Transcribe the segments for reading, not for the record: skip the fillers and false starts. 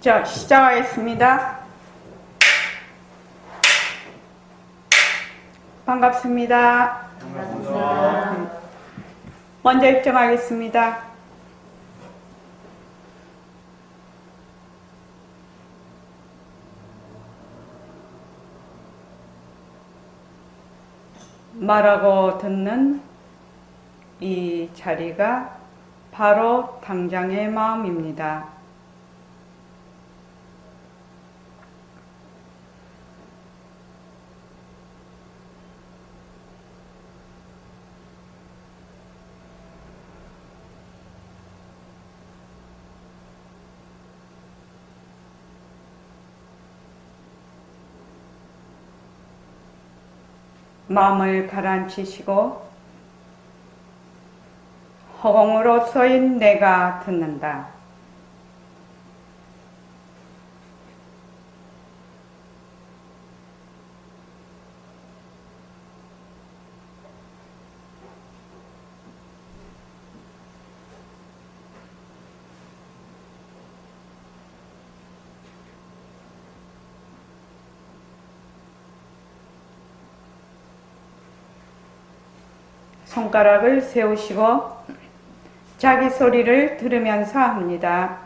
자, 시작하겠습니다. 반갑습니다. 반갑습니다. 먼저 입장하겠습니다. 말하고 듣는 이 자리가 바로 당장의 마음입니다. 마음을 가라앉히시고 허공으로 쏘인 내가 듣는다. 손가락을 세우시고 자기 소리를 들으면서 합니다.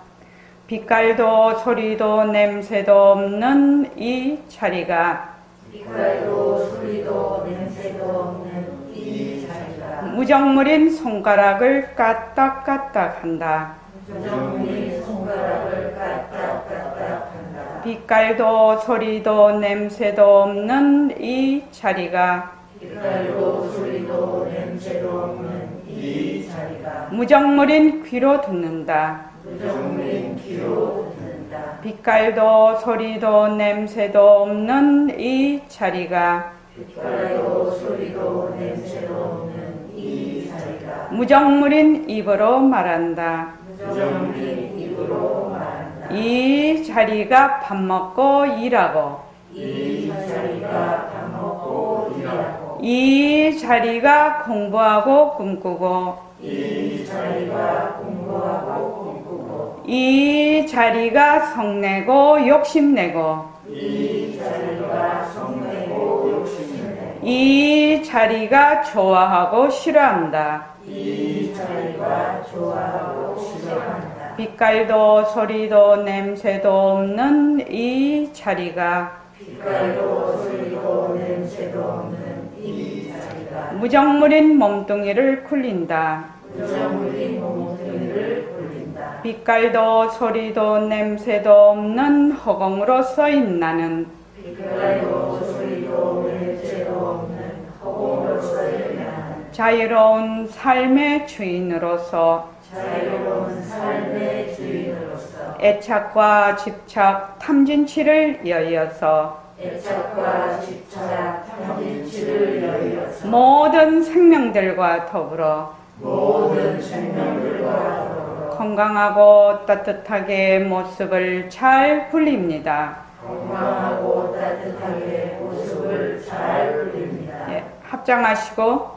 빛깔도 소리도 냄새도 없는 이 자리가 빛깔도 소리도 냄새도 없는 이 자리가 무정물인 손가락을 까딱까딱 한다. 무정물인 손가락을 까딱까딱 한다. 빛깔도 소리도 냄새도 없는 이 자리가 빛깔도 소리도 냄새도 없는 이 자리가 무정물인 귀로 듣는다. 무정물인 귀로 듣는다. 빛깔도 소리도 냄새도 없는 이 자리가 빛깔도 소리도 냄새도 없는 이 자리가 무정물인 입으로 말한다. 무정물인 입으로 말한다. 이 자리가 밥 먹고 일하고 이 자리가 밥 먹고 일하고 이 자리가 공부하고 꿈꾸고 이 자리가 공부하고 꿈꾸고 이 자리가 성내고 욕심내고 이 자리가 성내고 욕심내고 이 자리가 좋아하고 싫어한다. 이 자리가 좋아하고 싫어한다. 빛깔도 소리도 냄새도 없는 이 자리가 빛깔도 소리도 냄새도 없는 이 자리가 무정물인 몸뚱이를 굴린다. 무정물인 몸뚱이를 굴린다. 빛깔도 소리도 냄새도 없는 허공으로 쏘인 나는 빛깔도 소리도 냄새도 없는 허공으로서의 나는 자유로운 삶의 주인으로서 자유로운 삶의 주인으로서 애착과 집착, 탐진치를 여의어서 애착과 집착, 탐진치를 여의어서 모든 생명들과 더불어 모든 생명들과 더불어 건강하고 따뜻하게 모습을 잘 굴립니다. 건강하고 따뜻하게 모습을 잘 굴립니다. 예, 합장하시고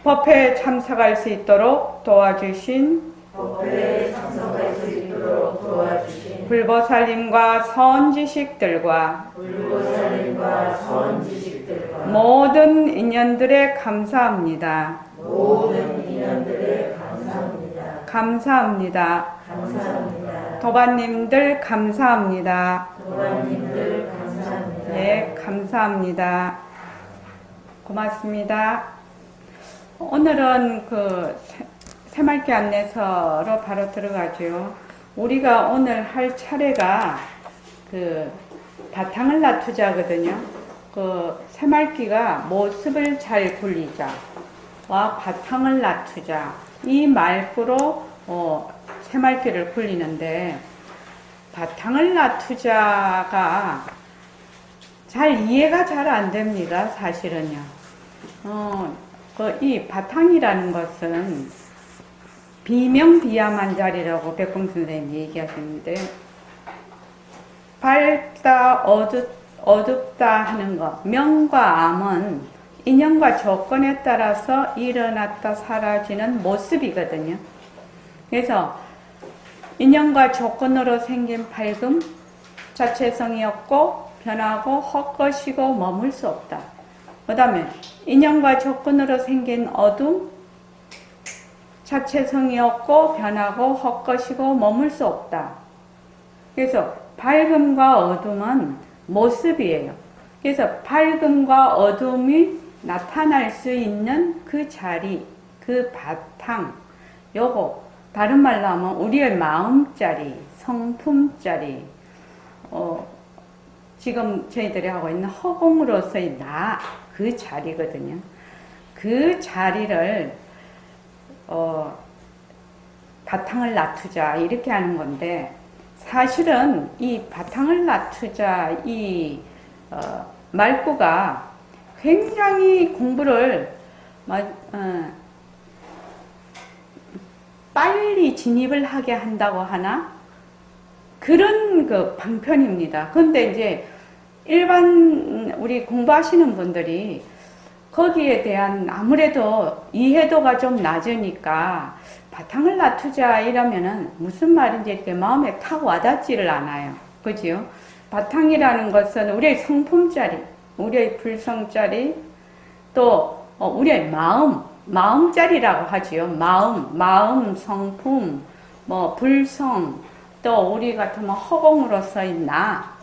법회에 참석할 수 있도록 도와주신 법회에 참석할 수 있도록 도와주신 불보살님과 선지식들과 불보살님과 선지식들과 모든 인연들에 감사합니다. 모든 인연들에 감사합니다. 감사합니다. 감사합니다. 도반님들 감사합니다. 도반님들 감사합니다. 네, 감사합니다. 고맙습니다. 오늘은 그 새말기 안내서로 바로 들어가죠. 우리가 오늘 할 차례가 그 바탕을 놔두자거든요. 그 새말기가 모습을 잘 굴리자와 바탕을 놔두자 이 말구로 새말기를 굴리는데 바탕을 놔두자가 잘 이해가 잘 안 됩니다. 사실은요. 이 바탕이라는 것은 비명비암한 자리라고 백봉 선생님이 얘기하셨는데 밝다 어둡다 하는 것, 명과 암은 인연과 조건에 따라서 일어났다 사라지는 모습이거든요. 그래서 인연과 조건으로 생긴 밝음, 자체성이 없고 변하고 헛것이고 머물 수 없다. 그 다음에 인연과 조건으로 생긴 어둠, 자체성이 없고 변하고 헛것이고 머물 수 없다. 그래서 밝음과 어둠은 모습이에요. 그래서 밝음과 어둠이 나타날 수 있는 그 자리, 그 바탕, 요거 다른 말로 하면 우리의 마음자리, 성품자리, 지금 저희들이 하고 있는 허공으로서의 나, 그 자리거든요. 그 자리를 바탕을 놔두자 이렇게 하는 건데, 사실은 이 바탕을 놔두자 이 말구가 굉장히 공부를 빨리 진입을 하게 한다고 하나? 그런 그 방편입니다. 근데 이제 일반 우리 공부하시는 분들이 거기에 대한 아무래도 이해도가 좀 낮으니까 바탕을 놔두자 이러면은 무슨 말인지 이렇게 마음에 탁 와닿지를 않아요. 그죠? 바탕이라는 것은 우리의 성품자리, 우리의 불성자리, 또 우리의 마음자리라고 하지요. 마음, 성품, 불성, 또 우리 같으면 허공으로서의 나,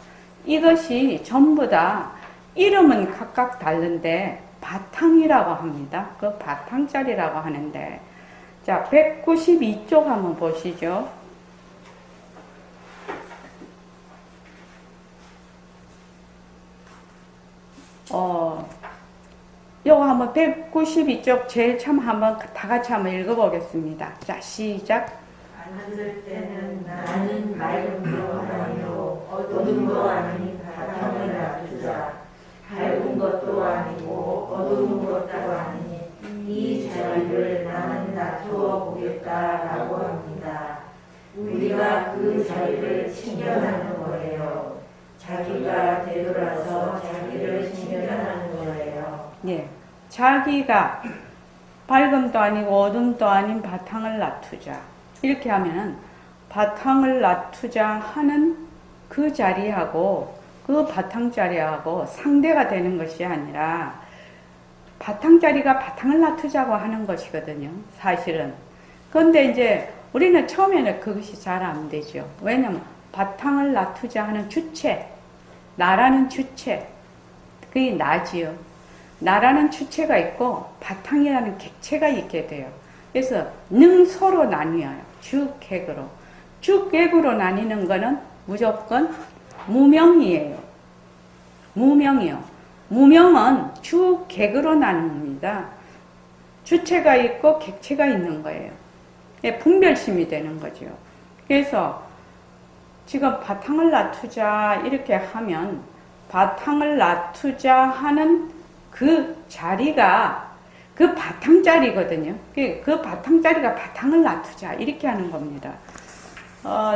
이것이 전부 다 이름은 각각 다른데 바탕이라고 합니다. 그 바탕자리라고 하는데, 자, 192쪽 한번 보시죠. 요거 한번 192쪽 제일 처음 한번 다 같이 한번 읽어보겠습니다. 자, 시작. 앉을 때는 나는 맑음도 아니요 어둠도 아닌 바탕을 놔두자. 밝은 것도 아니고 어두운 것도 아니니 이 자리를 나는 놔두어 보겠다라고 합니다. 우리가 그 자리를 친견하는 거예요. 자기가 되돌아서 자기를 친견하는 거예요. 네, 자기가 밝음도 아니고 어둠도 아닌 바탕을 놔두자. 이렇게 하면은 바탕을 놔두자 하는 그 자리하고 그 바탕 자리하고 상대가 되는 것이 아니라 바탕 자리가 바탕을 놔두자고 하는 것이거든요. 사실은. 그런데 이제 우리는 처음에는 그것이 잘 안 되죠. 왜냐면 바탕을 놔두자 하는 주체, 나라는 주체, 그게 나지요. 나라는 주체가 있고 바탕이라는 객체가 있게 돼요. 그래서 능소로 나뉘어요. 주객으로. 주객으로 나뉘는 거는 무조건 무명이에요. 무명이요. 무명은 주객으로 나눕니다. 주체가 있고 객체가 있는 거예요. 분별심이 되는 거죠. 그래서 지금 바탕을 놔두자 이렇게 하면 바탕을 놔두자 하는 그 자리가 그 바탕자리거든요. 그 바탕자리가 바탕을 놔두자 이렇게 하는 겁니다.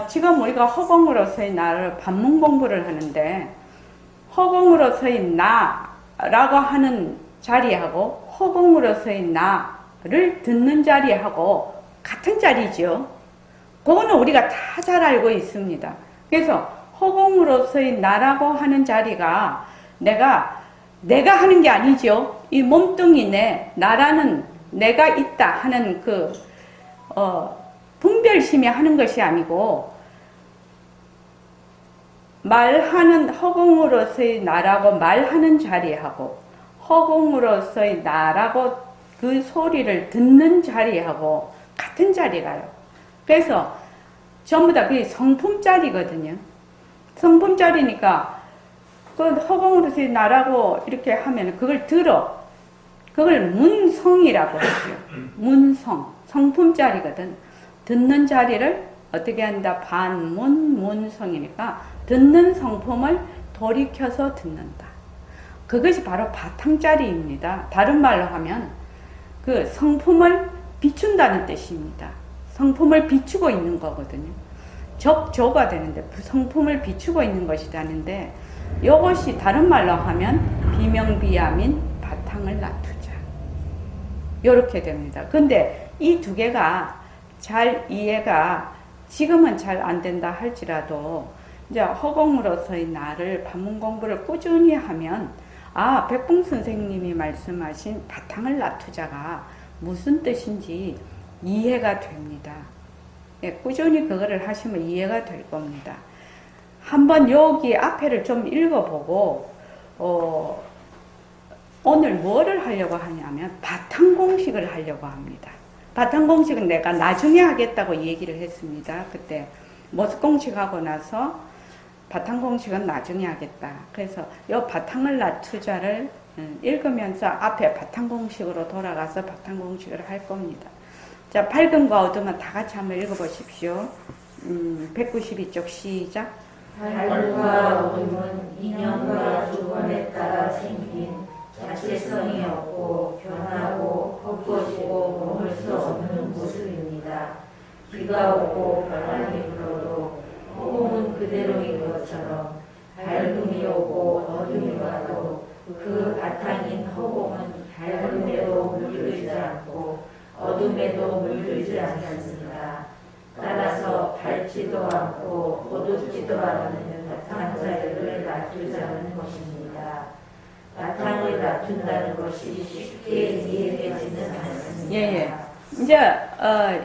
지금 우리가 허공으로서의 나를 반문 공부를 하는데 허공으로서의 나라고 하는 자리하고 허공으로서의 나를 듣는 자리하고 같은 자리죠. 그거는 우리가 다 잘 알고 있습니다. 그래서 허공으로서의 나라고 하는 자리가 내가 하는 게 아니죠. 이 몸뚱이 내, 나라는 내가 있다 하는 그, 분별심이 하는 것이 아니고, 말하는, 허공으로서의 나라고 말하는 자리하고, 허공으로서의 나라고 그 소리를 듣는 자리하고 같은 자리가요. 그래서 전부 다 그게 성품자리거든요. 성품자리니까, 그 허공으로서의 나라고 이렇게 하면 그걸 들어. 그걸 문성이라고 하죠. 문성. 성품자리거든. 듣는 자리를 어떻게 한다? 반문, 문성이니까 듣는 성품을 돌이켜서 듣는다. 그것이 바로 바탕자리입니다. 다른 말로 하면 그 성품을 비춘다는 뜻입니다. 성품을 비추고 있는 거거든요. 적조가 되는데 성품을 비추고 있는 것이라는데 이것이 다른 말로 하면 비명비야민 바탕을 놔두자. 이렇게 됩니다. 근데 이 두 개가 잘 이해가 지금은 잘 안 된다 할지라도 이제 허공으로서의 나를 반문 공부를 꾸준히 하면 백봉 선생님이 말씀하신 바탕을 놔두자가 무슨 뜻인지 이해가 됩니다. 예, 꾸준히 그거를 하시면 이해가 될 겁니다. 한번 여기 앞에를 좀 읽어보고 오늘 뭐를 하려고 하냐면 바탕 공식을 하려고 합니다. 바탕 공식은 내가 나중에 하겠다고 얘기를 했습니다. 그때 모습 공식하고 나서 바탕 공식은 나중에 하겠다. 그래서 이 바탕을 놔두자를 읽으면서 앞에 바탕 공식으로 돌아가서 바탕 공식을 할 겁니다. 자, 밝음과 어둠은 다 같이 한번 읽어보십시오. 192쪽 시작. 밝음과 어둠은 인연과 조건에 따라 생긴 자체성이 없고 변하고 헛것이고 머물 수 없는 모습입니다. 비가 오고 바람이 불어도 허공은 그대로인 것처럼 밝음이 오고 어둠이 와도 그 바탕인 허공은 밝음에도 물들지 않고 어둠에도 물들지 않습니다. 따라서 밝지도 않고 어둡지도 않은 바탕 자리를 놔두자는 것입니다. 바탕을 놔둔다는 것이 쉽게 이해되지는 않습니다. 예. 이제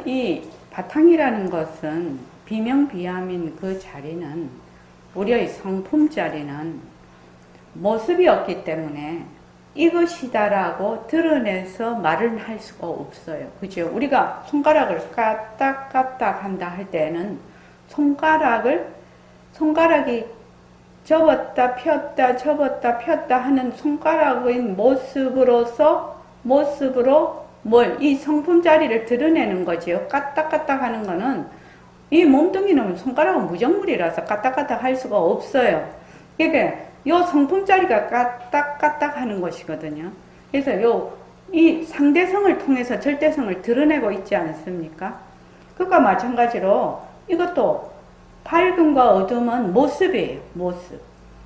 이 바탕이라는 것은 비명비암인 그 자리는 우리의 성품 자리는 모습이 없기 때문에 이것이다라고 드러내서 말을 할 수가 없어요. 그죠? 우리가 손가락을 까딱까딱 한다 할 때는 손가락이 접었다 폈다 접었다 폈다 하는 손가락의 모습으로 이 성품 자리를 드러내는 거지요. 까딱까딱 하는 거는 이 몸뚱이는 손가락은 무정물이라서 까딱까딱 할 수가 없어요. 그러니까 이 성품 자리가 까딱까딱 하는 것이거든요. 그래서 이 상대성을 통해서 절대성을 드러내고 있지 않습니까? 그것과 마찬가지로 이것도 밝음과 어둠은 모습이에요. 모습.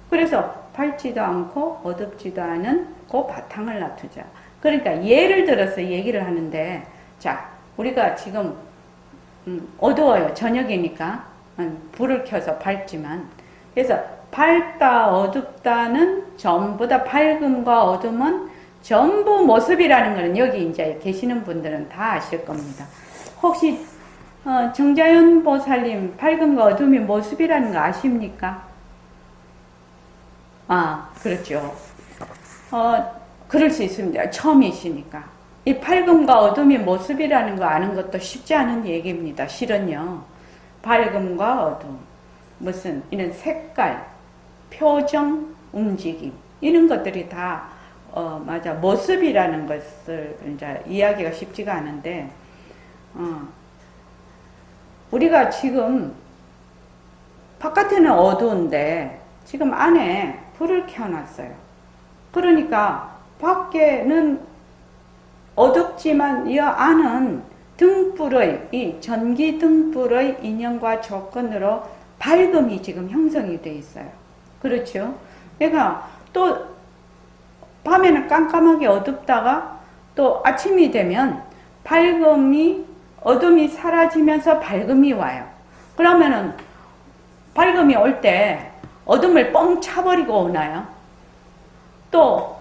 그래서 밝지도 않고 어둡지도 않은 그 바탕을 놔두자. 그러니까 예를 들어서 얘기를 하는데, 자, 우리가 지금 어두워요. 저녁이니까 불을 켜서 밝지만, 그래서 밝다 어둡다는 전부 다 밝음과 어둠은 전부 모습이라는 것은 여기 이제 계시는 분들은 다 아실 겁니다. 혹시 정자연 보살님 밝음과 어둠이 모습이라는 거 아십니까? 그렇죠. 그럴 수 있습니다. 처음이시니까. 이 밝음과 어둠이 모습이라는 거 아는 것도 쉽지 않은 얘기입니다. 실은요. 밝음과 어둠, 무슨 이런 색깔, 표정, 움직임 이런 것들이 다 맞아 모습이라는 것을 이제 이야기가 쉽지가 않은데 우리가 지금 바깥에는 어두운데 지금 안에 불을 켜놨어요. 그러니까 밖에는 어둡지만 이 안은 등불의 이 전기 등불의 인연과 조건으로 밝음이 지금 형성이 되어 있어요. 그렇죠? 그러니까 또 밤에는 깜깜하게 어둡다가 또 아침이 되면 어둠이 사라지면서 밝음이 와요. 그러면은 밝음이 올 때 어둠을 뻥 차버리고 오나요? 또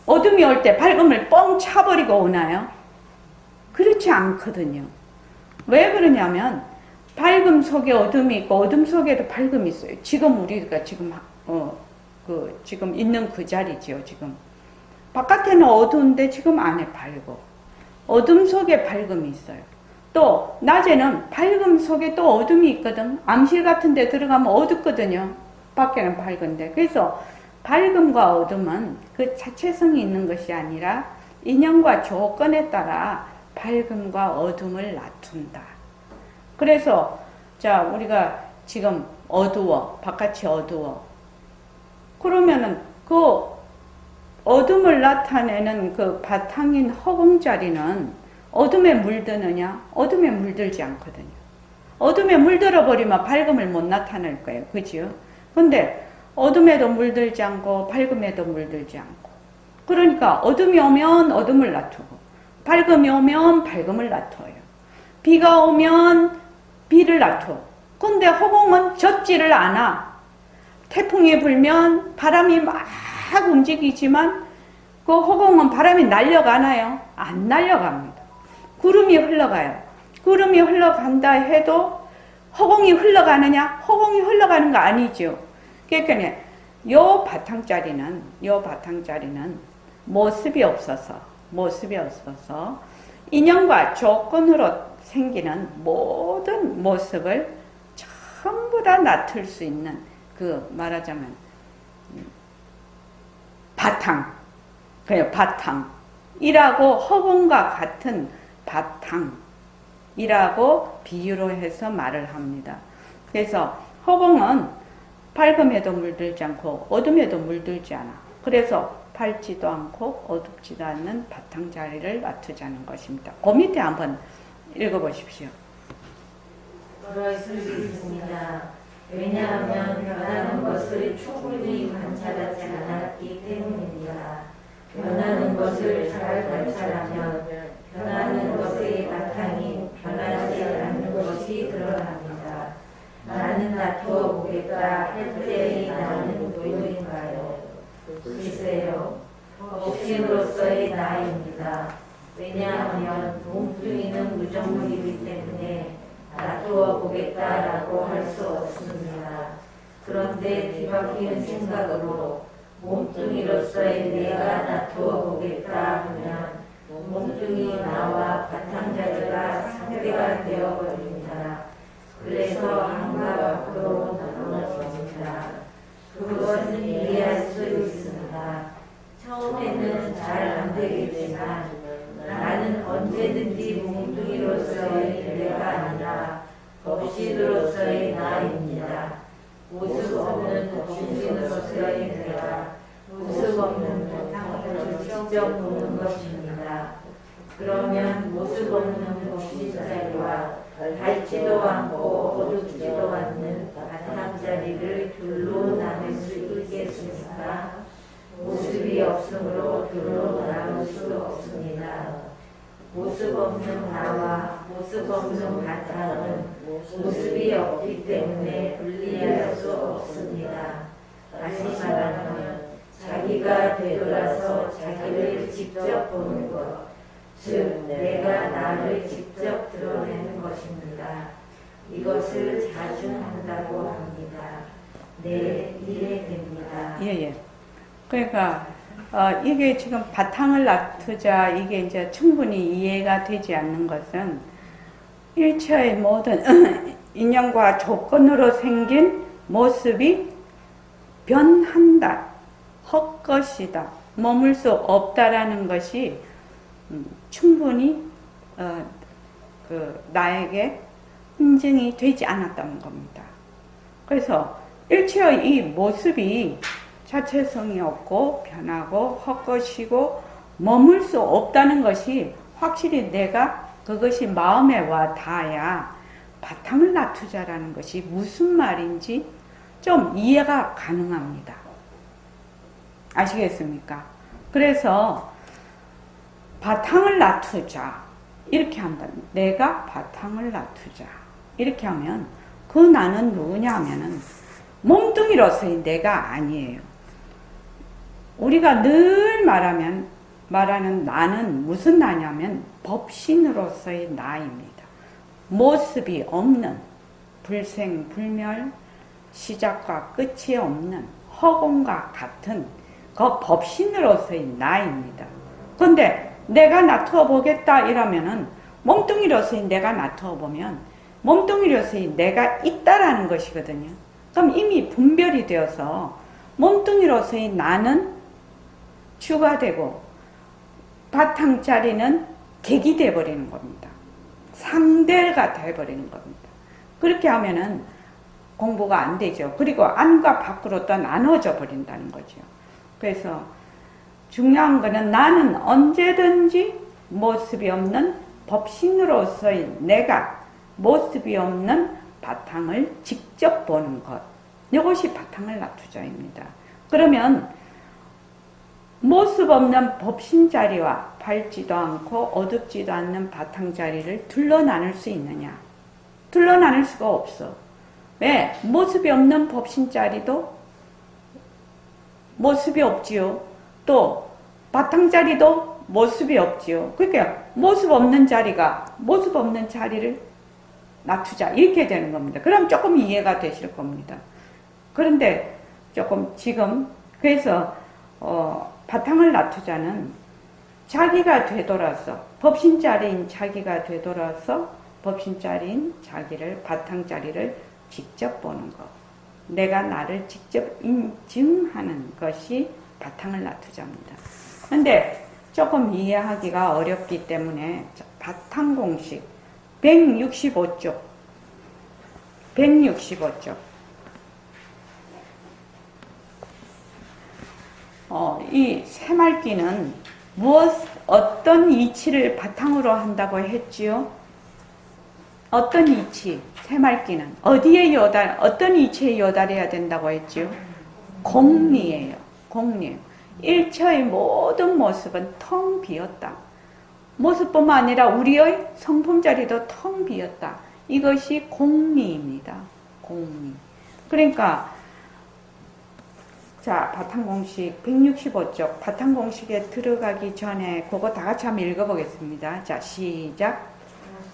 어둠이 올 때 밝음을 뻥 차버리고 오나요? 그렇지 않거든요. 왜 그러냐면 밝음 속에 어둠이 있고 어둠 속에도 밝음이 있어요. 지금 우리가 지금 지금 있는 그 자리지요. 지금 바깥에는 어두운데 지금 안에 밝고 어둠 속에 밝음이 있어요. 또 낮에는 밝음 속에 또 어둠이 있거든. 암실 같은 데 들어가면 어둡거든요. 밖에는 밝은데. 그래서 밝음과 어둠은 그 자체성이 있는 것이 아니라 인연과 조건에 따라 밝음과 어둠을 놔둔다. 그래서 자 우리가 지금 어두워, 바깥이 어두워. 그러면은 그 어둠을 나타내는 그 바탕인 허공 자리는 어둠에 물드느냐? 어둠에 물들지 않거든요. 어둠에 물들어 버리면 밝음을 못 나타낼 거예요. 그죠? 근데 어둠에도 물들지 않고 밝음에도 물들지 않고. 그러니까 어둠이 오면 어둠을 놔두고 밝음이 오면 밝음을 놔둬요. 비가 오면 비를 놔둬. 근데 허공은 젖지를 않아. 태풍이 불면 바람이 막 움직이지만 그 허공은 바람이 날려가나요? 안 날려갑니다. 구름이 흘러가요. 구름이 흘러간다 해도 허공이 흘러가느냐? 허공이 흘러가는 거 아니죠. 그러니까 요 바탕자리는 모습이 없어서 인연과 조건으로 생기는 모든 모습을 전부 다 나툴 수 있는 그 말하자면 바탕이라고 허공과 같은 바탕이라고 비유로 해서 말을 합니다. 그래서 허공은 밝음에도 물들지 않고 어둠에도 물들지 않아. 그래서 밝지도 않고 어둡지도 않는 바탕자리를 놔두자는 것입니다. 그 밑에 한번 읽어보십시오. 그럴 수 있습니다. 왜냐하면 변하는 것을 충분히 관찰하지 않았기 때문입니다. 변하는 것을 잘 관찰하면 변하는 것의 바탕이 변하지 않는 것이 드러납니다. 나는 놔두어 보겠다 할 때의 나는 누구인가요? 글쎄요, 법신으로서의 나입니다. 왜냐하면 몸뚱이는 무정물이기 때문에 놔두어 보겠다라고 할 수 없습니다. 그런데 뒤바뀌는 생각으로 몸뚱이로서의 내가 놔두어 보겠다 하면 몸뚱이 나와 바탕자리가 상대가 되어버립니다. 그래서 안과 밖으로 나눠집니다. 그것은 이해할 수 있습니다. 처음에는 잘 안 되겠지만 나는 언제든지 몸뚱이로서의 내가 아니라 법신으로서의 나입니다. 모습 없는 법신으로서의 내가 모습 없는 바탕을 직접 보는 것입니다. 그러면 모습 없는 법신자리와 밝지도 않고 어둡지도 않는 바탕자리를 둘로 나눌 수 있겠습니까? 모습이 없으므로 둘로 나눌 수 없습니다. 모습 없는 나와 모습 없는 바탕은 모습이 없기 때문에 분리할 수 없습니다. 다시 말하면 자기가 되돌아서 자기를 직접 보는 것, 즉 내가 나를 직접 드러내는 것입니다. 이것을 자주 한다고 합니다. 네, 이해됩니다. 예. 그러니까 이게 지금 바탕을 놔두자 이게 이제 충분히 이해가 되지 않는 것은 일체의 모든 인연과 조건으로 생긴 모습이 변한다, 헛것이다, 머물 수 없다라는 것이 충분히 나에게 인증이 되지 않았다는 겁니다. 그래서 일체의 이 모습이 자체성이 없고 변하고 헛것이고 머물 수 없다는 것이 확실히 내가 그것이 마음에 와 닿아야 바탕을 놔두자라는 것이 무슨 말인지 좀 이해가 가능합니다. 아시겠습니까? 그래서 바탕을 놔두자 이렇게 한다. 내가 바탕을 놔두자 이렇게 하면 그 나는 누구냐 하면은 몸뚱이로서의 내가 아니에요. 우리가 늘 말하는 나는 무슨 나냐면 법신으로서의 나입니다. 모습이 없는 불생불멸 시작과 끝이 없는 허공과 같은 그 법신으로서의 나입니다. 근데 내가 놔두어 보겠다 이러면은 몸뚱이로서의 내가 놔두어 보면 몸뚱이로서의 내가 있다라는 것이거든요. 그럼 이미 분별이 되어서 몸뚱이로서의 나는 주가 되고 바탕자리는 객이 되어버리는 겁니다. 상대가 되어버리는 겁니다. 그렇게 하면은 공부가 안 되죠. 그리고 안과 밖으로 또 나눠져 버린다는 거죠. 그래서 중요한 거는 나는 언제든지 모습이 없는 법신으로서의 내가 모습이 없는 바탕을 직접 보는 것. 이것이 바탕을 놔두자입니다. 그러면 모습 없는 법신자리와 밝지도 않고 어둡지도 않는 바탕자리를 둘로 나눌 수 있느냐? 드러나는 수가 없어. 왜? 모습이 없는 법신자리도 모습이 없지요. 또 바탕자리도 모습이 없지요. 그러니까 모습 없는 자리를 낮추자 이렇게 되는 겁니다. 그럼 조금 이해가 되실 겁니다. 그런데 조금 지금 그래서 바탕을 낮추자는 자기가 되돌아서 법신자리인 자기가 되돌아서 법신자리인 자기를 바탕자리를 직접 보는 것. 내가 나를 직접 인증하는 것이 바탕을 낮추자입니다. 근데 조금 이해하기가 어렵기 때문에 바탕 공식 165쪽 이 새말귀는 어떤 이치를 바탕으로 한다고 했지요? 어떤 이치? 새말귀는 어떤 이치에 요달해야 된다고 했지요? 공리예요. 공리. 일처의 모든 모습은 텅 비었다. 모습뿐만 아니라 우리의 성품자리도 텅 비었다. 이것이 공리입니다. 공리. 그러니까 자, 바탕공식 165쪽 바탕공식에 들어가기 전에 그거 다 같이 한번 읽어보겠습니다. 자, 시작.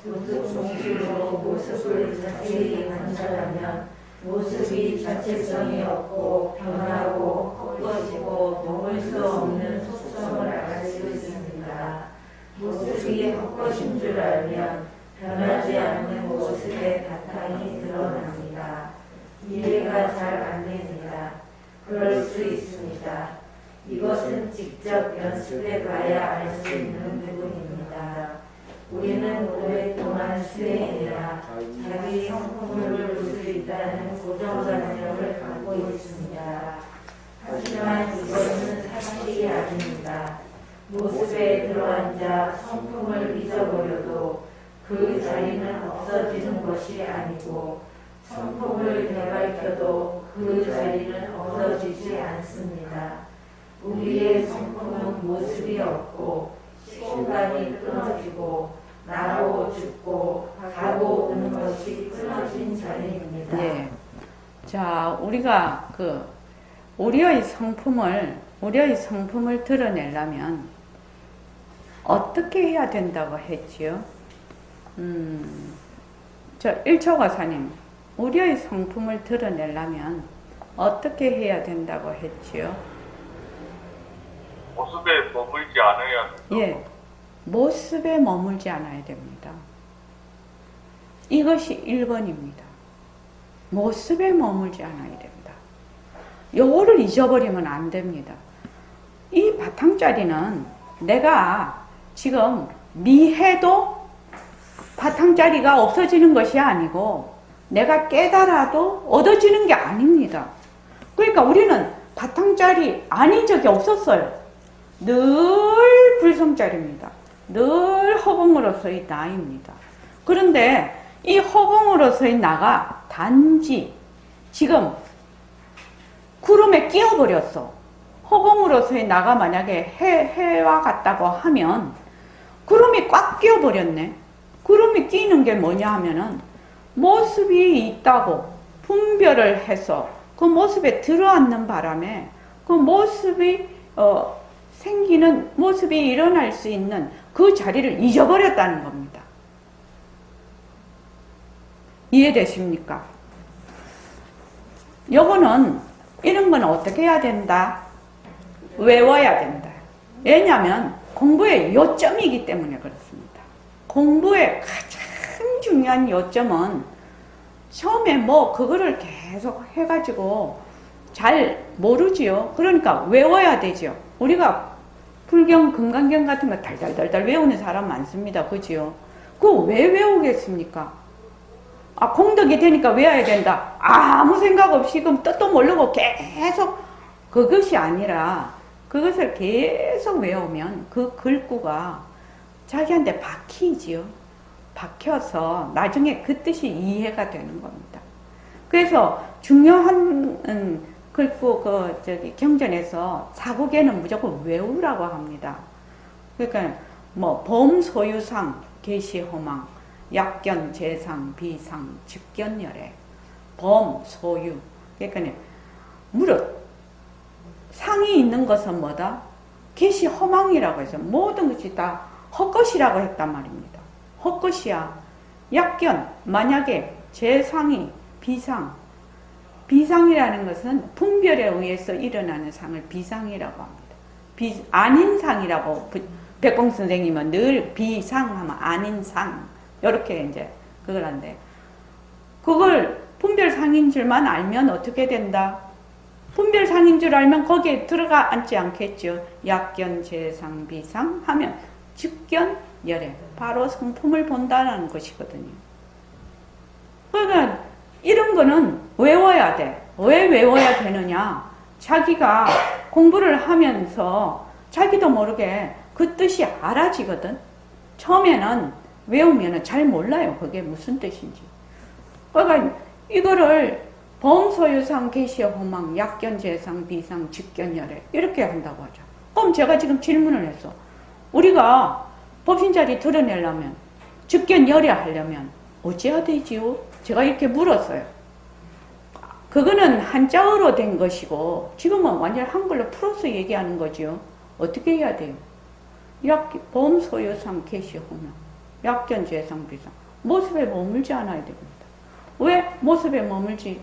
모습 공식으로 모습을 자세히 관찰하면 모습이 자체성이 없고 변하고 헛것이고 dom을 수 없는 속성을 알 수 있습니다. 모습이 헛것인 줄 알면 변하지 않는 모습의 바탕이 드러납니다. 이해가 잘 안 됩니다. 그럴 수 있습니다. 이것은 직접 연습해 봐야 알 수 있는 부분입니다. 우리는 오랫동안 수행이나 자기 성품을 볼 수 있다는 고정관념을 갖고 있습니다. 하지만 이것은 사실이 아닙니다. 모습에 들어앉아 성품을 잊어버려도 그 자리는 없어지는 것이 아니고 성품을 되밟혀도 그 자리는 없어지지 않습니다. 우리의 성품은 모습이 없고 시간이 끊어지고 나고 죽고 가고 오는 것이 끊어진 자리입니다. 예. 자, 우리가 우리의 성품을 드러내려면 어떻게 해야 된다고 했지요? 저 1초 과사님, 우리의 성품을 드러내려면 어떻게 해야 된다고 했지요? 모습에 머물지 않아야 된다. 예. 모습에 머물지 않아야 됩니다. 이것이 1번입니다. 모습에 머물지 않아야 됩니다. 요거를 잊어버리면 안 됩니다. 이 바탕자리는 내가 지금 미해도 바탕자리가 없어지는 것이 아니고 내가 깨달아도 얻어지는 게 아닙니다. 그러니까 우리는 바탕자리 아닌 적이 없었어요. 늘 불성자리입니다. 늘 허공으로서의 나입니다. 그런데 이 허공으로서의 나가 단지 지금 구름에 끼어버렸어. 허공으로서의 나가 만약에 해와 같다고 하면 구름이 꽉 끼어버렸네. 구름이 끼는 게 뭐냐 하면은 모습이 있다고 분별을 해서 그 모습에 들어앉는 바람에 그 모습이 생기는 모습이 일어날 수 있는 그 자리를 잊어버렸다는 겁니다. 이해되십니까? 요거는 이런 건 어떻게 해야 된다? 외워야 된다. 왜냐하면 공부의 요점이기 때문에 그렇습니다. 공부의 가장 중요한 요점은 처음에 그거를 계속 해가지고 잘 모르지요. 그러니까 외워야 되죠. 우리가 불경, 금강경 같은 거 달달달달 외우는 사람 많습니다. 그지요? 그거 왜 외우겠습니까? 공덕이 되니까 외워야 된다. 아무 생각 없이 그럼 뜻도 모르고 계속 그것이 아니라 그것을 계속 외우면 그 글구가 자기한테 박히지요. 박혀서 나중에 그 뜻이 이해가 되는 겁니다. 그래서 중요한 글구 경전에서 사국에는 무조건 외우라고 합니다. 그러니까 범소유상 계시호망 약견, 재상, 비상, 직견열애, 범, 소유. 그러니까 무릇 상이 있는 것은 뭐다? 계시 허망이라고 해서 모든 것이 다 헛것이라고 했단 말입니다. 헛것이야. 약견, 만약에 재상이 비상, 비상이라는 것은 분별에 의해서 일어나는 상을 비상이라고 합니다. 아닌 상이라고 백봉 선생님은 늘 비상하면 아닌 상 이렇게 이제 그걸 한대. 그걸 분별상인 줄만 알면 어떻게 된다? 분별상인 줄 알면 거기에 들어가 앉지 않겠죠. 약견, 재상, 비상 하면 직견, 열애. 바로 성품을 본다는 것이거든요. 그러니까 이런 거는 외워야 돼. 왜 외워야 되느냐? 자기가 공부를 하면서 자기도 모르게 그 뜻이 알아지거든. 처음에는 외우면 잘 몰라요. 그게 무슨 뜻인지. 그러니까 이거를 범소유상, 계시, 호망, 약견, 재상, 비상, 직견, 열애 이렇게 한다고 하죠. 그럼 제가 지금 질문을 했어. 우리가 법신자리 드러내려면 직견, 열애 하려면 어찌해야 되지요? 제가 이렇게 물었어요. 그거는 한자어로 된 것이고 지금은 완전 한글로 풀어서 얘기하는 거죠. 어떻게 해야 돼요? 범소유상, 계시, 호망, 약견, 재상, 비상 모습에 머물지 않아야 됩니다. 왜 모습에 머물지?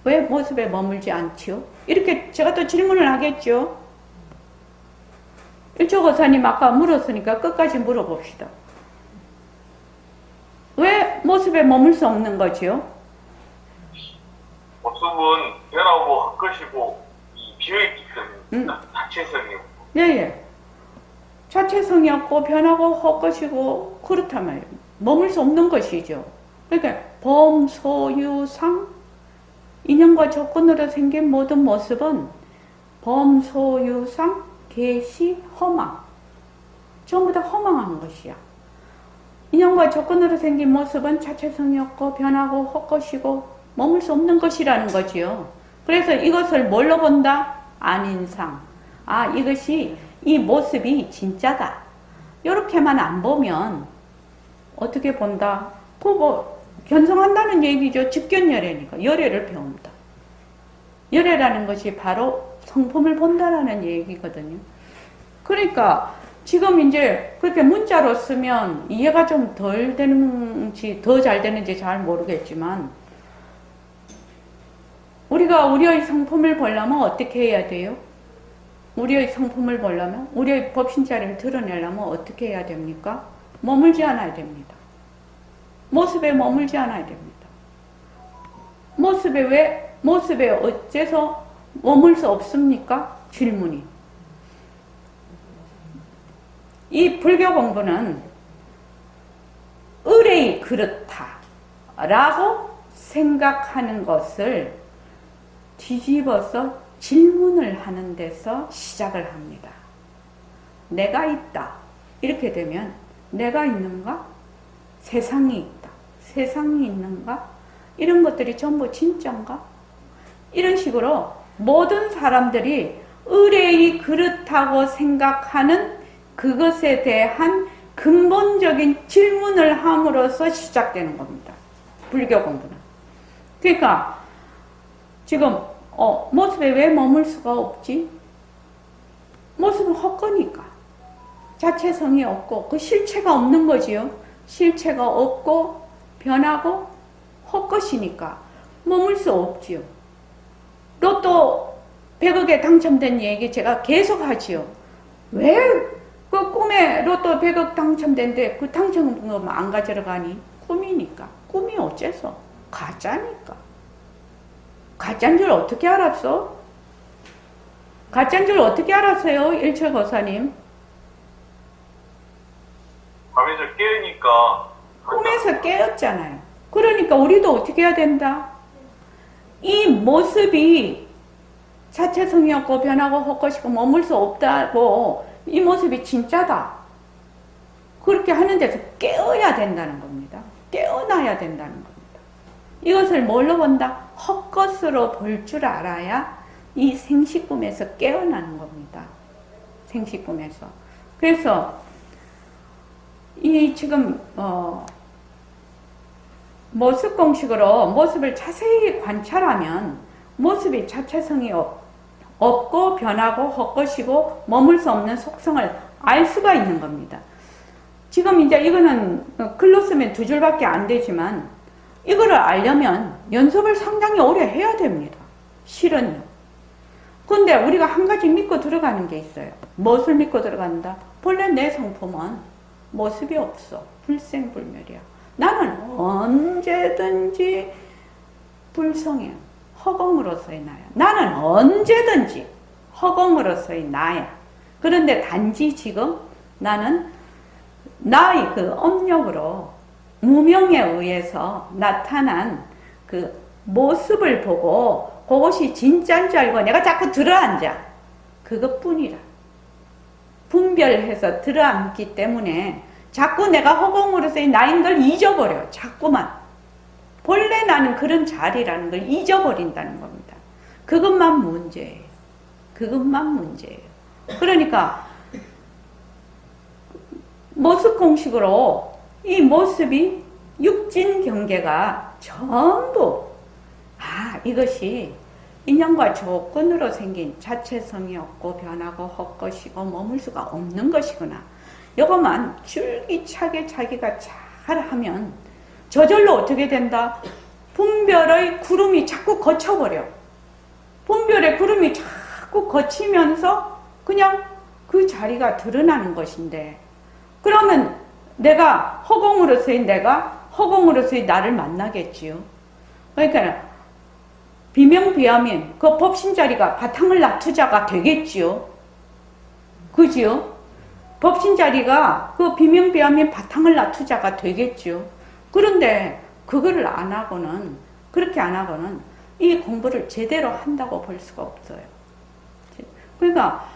왜 모습에 머물지 않지요? 이렇게 제가 또 질문을 하겠죠. 일초거사님 아까 물었으니까 끝까지 물어봅시다. 왜 모습에 머물 수 없는 거지요? 모습은 변하고 헛것이고 비어있기 때문에 자체성이 없고. 예. 자체성이 없고 변하고 헛것이고 그렇다면 머물 수 없는 것이죠. 그러니까 범소유상 인연과 조건으로 생긴 모든 모습은 범소유상, 계시, 허망 전부 다 허망한 것이야. 인연과 조건으로 생긴 모습은 자체성이 없고 변하고 헛것이고 머물 수 없는 것이라는 거지요. 그래서 이것을 뭘로 본다? 안인상. 아, 이것이 이 모습이 진짜다. 이렇게만 안 보면 어떻게 본다? 견성한다는 얘기죠. 직견열애니까 열애를 배운다. 열애라는 것이 바로 성품을 본다라는 얘기거든요. 그러니까 지금 이제 그렇게 문자로 쓰면 이해가 좀 덜 되는지 더 잘 되는지 잘 모르겠지만 우리가 우리의 성품을 보려면 어떻게 해야 돼요? 우리의 성품을 보려면 우리의 법신자리를 드러내려면 어떻게 해야 됩니까? 머물지 않아야 됩니다. 모습에 머물지 않아야 됩니다. 모습에 어째서 머물 수 없습니까? 질문이. 이 불교 공부는 의뢰이 그렇다 라고 생각하는 것을 뒤집어서 질문을 하는 데서 시작을 합니다. 내가 있다. 이렇게 되면 내가 있는가? 세상이 있다. 세상이 있는가? 이런 것들이 전부 진짜인가? 이런 식으로 모든 사람들이 의뢰이 그렇다고 생각하는 그것에 대한 근본적인 질문을 함으로써 시작되는 겁니다. 불교 공부는. 그러니까 지금 모습에 왜 머물 수가 없지? 모습은 헛거니까. 자체성이 없고 그 실체가 없는 거지요. 실체가 없고 변하고 헛것이니까 머물 수 없지요. 로또 100억에 당첨된 얘기 제가 계속 하지요. 왜 그 꿈에 로또 100억 당첨된데 그 당첨금 안 가져러 가니? 꿈이니까. 꿈이 어째서? 가짜니까. 가짜인 줄 어떻게 알았어? 가짜인 줄 어떻게 알았어요? 일철거사님. 밤에서 깨니까. 꿈에서 깨었잖아요. 그러니까 우리도 어떻게 해야 된다? 이 모습이 자체성이 없고 변하고 헛것이고 머물 수 없다고 이 모습이 진짜다. 그렇게 하는 데서 깨어야 된다는 겁니다. 깨어나야 된다는 겁니다. 이것을 뭘로 본다? 헛것으로 볼 줄 알아야 이 생식꿈에서 깨어나는 겁니다. 생식꿈에서. 그래서 이 지금 모습 공식으로 모습을 자세히 관찰하면 모습이 자체성이 없고 변하고 헛것이고 머물 수 없는 속성을 알 수가 있는 겁니다. 지금 이제 이거는 글로 쓰면 2줄밖에 안 되지만 이거를 알려면 연습을 상당히 오래 해야 됩니다. 실은요. 근데 우리가 한 가지 믿고 들어가는 게 있어요. 무엇을 믿고 들어간다? 본래 내 성품은 모습이 없어. 불생불멸이야. 나는 언제든지 불성이야. 허공으로서의 나야. 나는 언제든지 허공으로서의 나야. 그런데 단지 지금 나는 나의 그 업력으로 무명에 의해서 나타난 그 모습을 보고 그것이 진짜인 줄 알고 내가 자꾸 들어앉아. 그것뿐이라. 분별해서 들어앉기 때문에 자꾸 내가 허공으로서의 나인 걸 잊어버려. 자꾸만. 본래 나는 그런 자리라는 걸 잊어버린다는 겁니다. 그것만 문제예요. 그것만 문제예요. 그러니까 모습 공식으로 이 모습이 육진 경계가 전부 이것이 인연과 조건으로 생긴 자체성이 없고 변하고 헛것이고 머물 수가 없는 것이구나. 이것만 줄기차게 자기가 잘하면 저절로 어떻게 된다? 분별의 구름이 자꾸 거쳐버려. 분별의 구름이 자꾸 거치면서 그냥 그 자리가 드러나는 것인데, 그러면 내가 허공으로서의 나를 만나겠지요. 그러니까 비명비암인 그 법신자리가 바탕을 놔두자가 되겠지요. 그지요? 법신자리가 그 비명비암인 바탕을 놔두자가 되겠지요. 그런데 그거를 안 하고는, 그렇게 안 하고는 이 공부를 제대로 한다고 볼 수가 없어요. 그러니까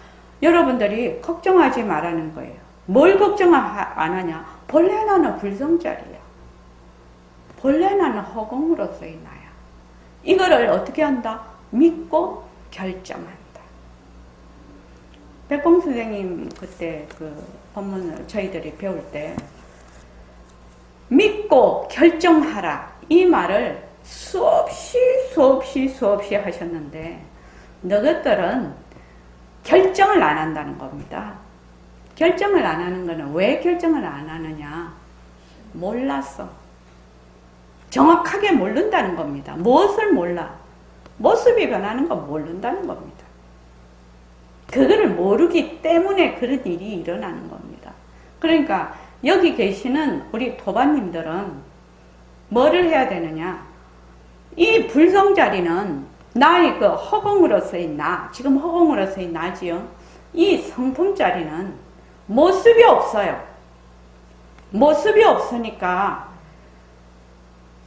여러분들이 걱정하지 말라는 거예요. 뭘 걱정 안 하냐? 본래 나는 불성자리야. 본래 나는 허공으로서의 나야. 이거를 어떻게 한다? 믿고 결정한다. 백봉 선생님 그때 그 법문을 저희들이 배울 때 믿고 결정하라 이 말을 수없이 하셨는데 너희들은 결정을 안 한다는 겁니다. 결정을 안 하는 거는 왜 결정을 안 하느냐? 몰랐어. 정확하게 모른다는 겁니다. 무엇을 몰라? 모습이 변하는 거 모른다는 겁니다. 그거를 모르기 때문에 그런 일이 일어나는 겁니다. 그러니까 여기 계시는 우리 도반님들은 뭐를 해야 되느냐? 이 불성자리는 나의 그 허공으로서의 나, 지금 허공으로서의 나지요. 이 성품자리는 모습이 없어요. 모습이 없으니까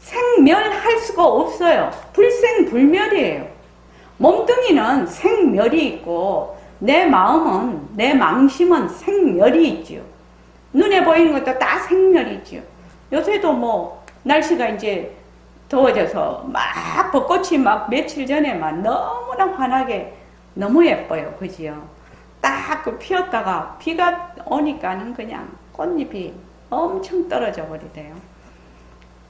생멸할 수가 없어요. 불생불멸이에요. 몸뚱이는 생멸이 있고 내 마음은, 내 망심은 생멸이 있지요. 눈에 보이는 것도 다 생멸이 있지요. 요새도 뭐 날씨가 이제 더워져서 막 벚꽃이 막 며칠 전에 막 너무나 환하게 너무 예뻐요. 그지요? 딱 그 피었다가 비가 오니까는 그냥 꽃잎이 엄청 떨어져 버리대요.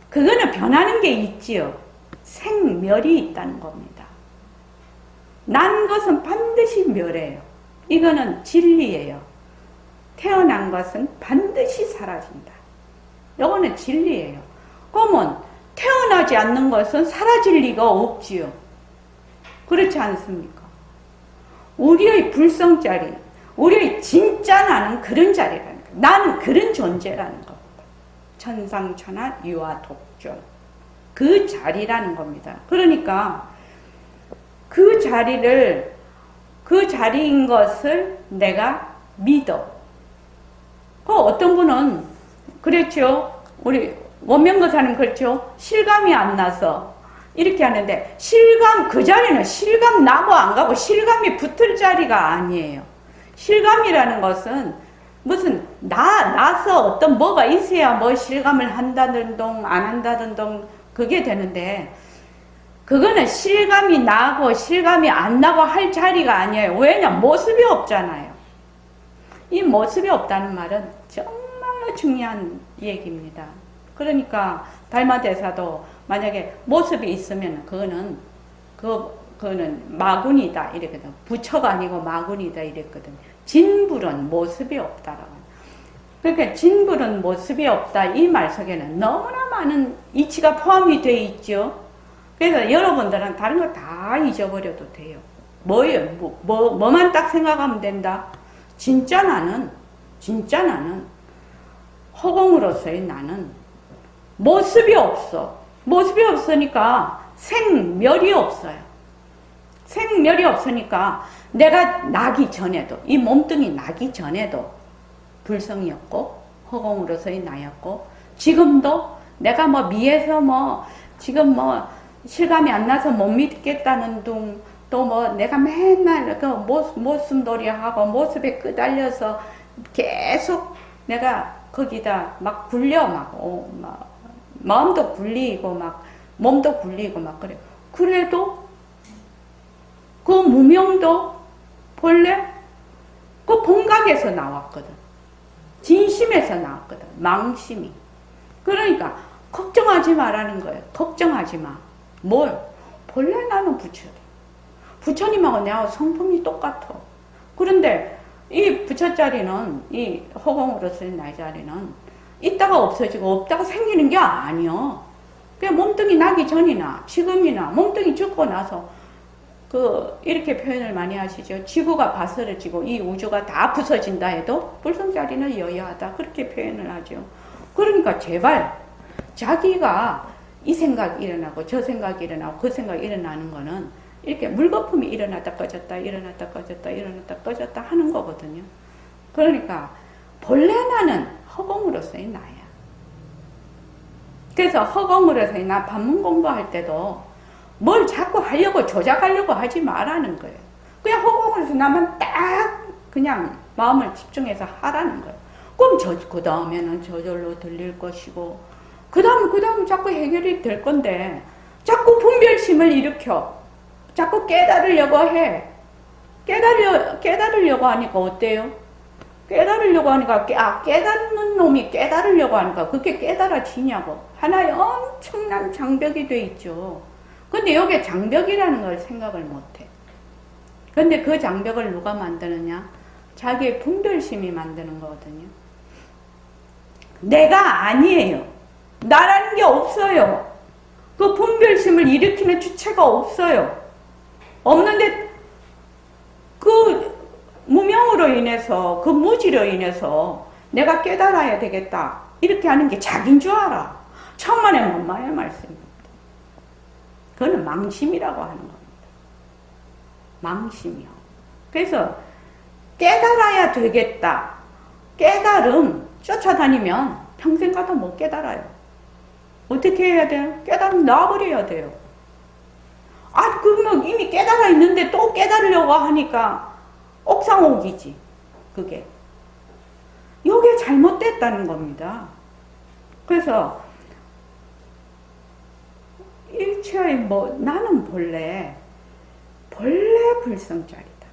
그거는 변하는 게 있지요. 생멸이 있다는 겁니다. 난 것은 반드시 멸해요. 이거는 진리예요. 태어난 것은 반드시 사라진다. 이거는 진리예요. 그러면 태어나지 않는 것은 사라질 리가 없지요. 그렇지 않습니까? 우리의 불성자리, 우리의 진짜 나는 그런 자리라는 거예요. 나는 그런 존재라는 겁니다. 천상천하 유아독존. 그 자리라는 겁니다. 그러니까 그 자리를, 그 자리인 것을 내가 믿어. 어떤 분은 그렇죠. 우리 원명거사는 그렇죠. 실감이 안 나서 이렇게 하는데 그 자리는 실감 나고 안 가고 실감이 붙을 자리가 아니에요. 실감이라는 것은 무슨 나서 어떤 뭐가 있어야 뭐 실감을 한다든 동 안 한다든 동 그게 되는데 그거는 실감이 나고 실감이 안 나고 할 자리가 아니에요. 왜냐? 모습이 없잖아요. 이 모습이 없다는 말은 정말로 중요한 얘기입니다. 그러니까 달마대사도 만약에 모습이 있으면 그거는 마군이다 이랬거든. 부처가 아니고 마군이다 이랬거든. 진불은 모습이 없다라고. 그러니까 진불은 모습이 없다 이 말 속에는 너무나 많은 이치가 포함이 되어 있죠. 그래서 여러분들은 다른 거 다 잊어버려도 돼요. 뭐예요? 뭐만 딱 생각하면 된다. 진짜 나는 허공으로서의 나는 모습이 없어. 모습이 없으니까 생멸이 없어요. 생멸이 없으니까 내가 나기 전에도, 이 몸뚱이 나기 전에도 불성이었고 허공으로서의 나였고, 지금도 내가 뭐 미에서 뭐 지금 뭐 실감이 안 나서 못 믿겠다는 둥, 또 뭐 내가 맨날 그 모습놀이하고 모습에 끄달려서 계속 내가 거기다 막 굴려 막 마음도 굴리고 막 몸도 굴리고 막 그래. 그래도 그 무명도 본래 그 본각에서 나왔거든. 진심에서 나왔거든. 망심이. 그러니까 걱정하지 마라는 거예요. 걱정하지 마. 뭘? 본래 나는 부처다. 부처님하고 내하고 성품이 똑같아. 그런데 이 부처 자리는, 이 허공으로서의 나의 자리는 있다가 없어지고 없다가 생기는 게 아니야. 그냥 몸뚱이 나기 전이나 지금이나 몸뚱이 죽고 나서 이렇게 표현을 많이 하시죠. 지구가 바스러지고 이 우주가 다 부서진다 해도 불성자리는 여여하다. 그렇게 표현을 하죠. 그러니까 제발 자기가 이 생각이 일어나고 저 생각이 일어나고 그 생각이 일어나는 거는 이렇게 물거품이 일어났다 꺼졌다 일어났다 꺼졌다 일어났다 꺼졌다 하는 거거든요. 그러니까 본래 나는 허공으로서의 나야. 그래서 허공으로서의 나 반문 공부할 때도 뭘 자꾸 하려고 조작하려고 하지 말라는 거예요. 그냥 허공으로서 나만 딱 그냥 마음을 집중해서 하라는 거예요. 그럼 그 다음에는 저절로 들릴 것이고 그 다음 자꾸 해결이 될 건데 자꾸 분별심을 일으켜 자꾸 깨달으려고 해. 깨달으려고 하니까 어때요? 깨달으려고 하니까 깨닫는 놈이 깨달으려고 하니까 그게 깨달아지냐고. 하나의 엄청난 장벽이 돼 있죠. 근데 여기에 장벽이라는 걸 생각을 못해. 근데 그 장벽을 누가 만드느냐? 자기의 분별심이 만드는 거거든요. 내가 아니에요. 나라는 게 없어요. 그 분별심을 일으키는 주체가 없어요. 없는데 그 무명으로 인해서, 그 무지로 인해서 내가 깨달아야 되겠다 이렇게 하는 게 자기인 줄 알아. 천만의 만마의 말씀입니다. 그거는 망심이라고 하는 겁니다. 망심이요. 그래서 깨달아야 되겠다. 깨달음 쫓아다니면 평생 가도 못 깨달아요. 어떻게 해야 돼요? 깨달음 놔버려야 돼요. 그러면 이미 깨달아 있는데 또 깨달으려고 하니까 옥상옥이지. 그게. 이게 잘못됐다는 겁니다. 그래서 일체의 나는 본래 불성자리다.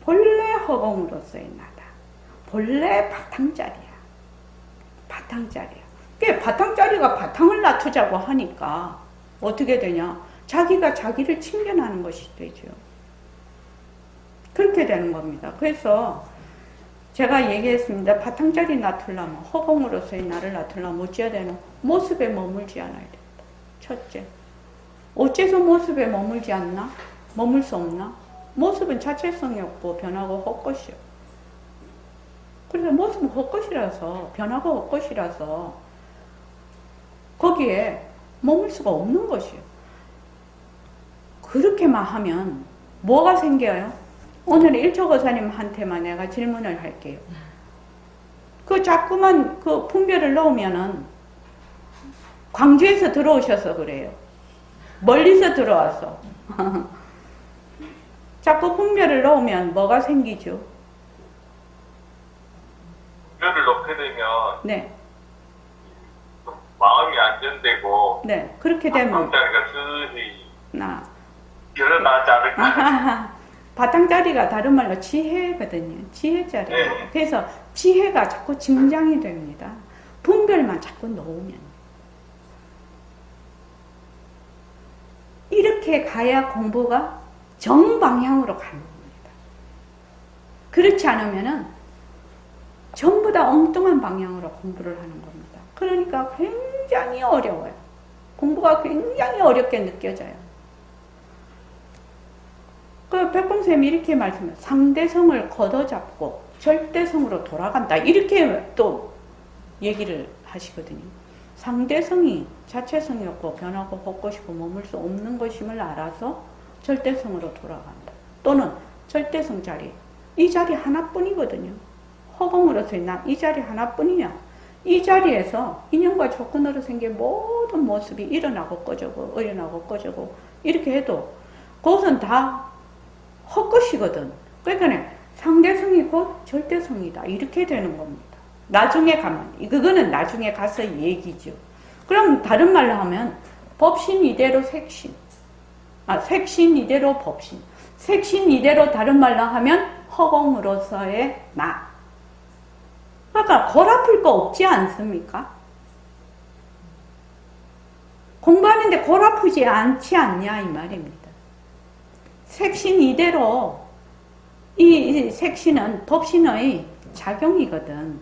본래 허공으로서의 나다. 본래 바탕자리야. 바탕자리야. 그게 바탕자리가 바탕을 낮추자고 하니까 어떻게 되냐? 자기가 자기를 칭견하는 것이 되죠. 그렇게 되는 겁니다. 그래서 제가 얘기했습니다. 바탕자리 낮추려면, 허공으로서의 나를 낮추려면 어찌해야 되나? 모습에 머물지 않아야 된다. 첫째. 어째서 모습에 머물지 않나? 머물 수 없나? 모습은 자체성이 없고 변하고 헛것이요. 그래서 모습은 헛것이라서, 변하고 헛것이라서 거기에 머물 수가 없는 것이요. 그렇게만 하면 뭐가 생겨요? 오늘 일초거사님한테만 내가 질문을 할게요. 자꾸만 분별을 넣으면은 광주에서 들어오셔서 그래요. 멀리서 들어와서. 자꾸 분별을 넣으면 뭐가 생기죠? 분별을 넣게 되면 네. 마음이 안정되고 네. 그렇게 되면 바탕자리가 스히 일어나지 않을까. 바탕자리가 다른 말로 지혜거든요. 지혜자리. 네. 그래서 지혜가 자꾸 증장이 됩니다. 분별만 자꾸 놓으면. 이렇게 가야 공부가 정방향으로 가는 겁니다. 그렇지 않으면은 전부 다 엉뚱한 방향으로 공부를 하는 겁니다. 그러니까 굉장히 어려워요. 공부가 굉장히 어렵게 느껴져요. 그 백봉쌤이 이렇게 말씀해요. 상대성을 걷어잡고 절대성으로 돌아간다. 이렇게 또 얘기를 하시거든요. 상대성이 자체성이 없고 변하고 헛것이고 머물 수 없는 것임을 알아서 절대성으로 돌아간다. 또는 절대성 자리. 이 자리 하나뿐이거든요. 허공으로서의 나 이 자리 하나뿐이야. 이 자리에서 인연과 조건으로 생긴 모든 모습이 일어나고 꺼지고 일어나고 꺼지고 이렇게 해도 그것은 다 헛것이거든. 그러니까 상대성이 곧 절대성이다. 이렇게 되는 겁니다. 나중에 가면 그거는 나중에 가서 얘기죠. 그럼 다른 말로 하면 법신 이대로 색신, 색신 이대로 법신, 색신 이대로 다른 말로 하면 허공으로서의 나. 그러니까 골 아플 거 없지 않습니까? 공부하는데 골 아프지 않지 않냐 이 말입니다. 색신 이대로 이 색신은 법신의 작용이거든.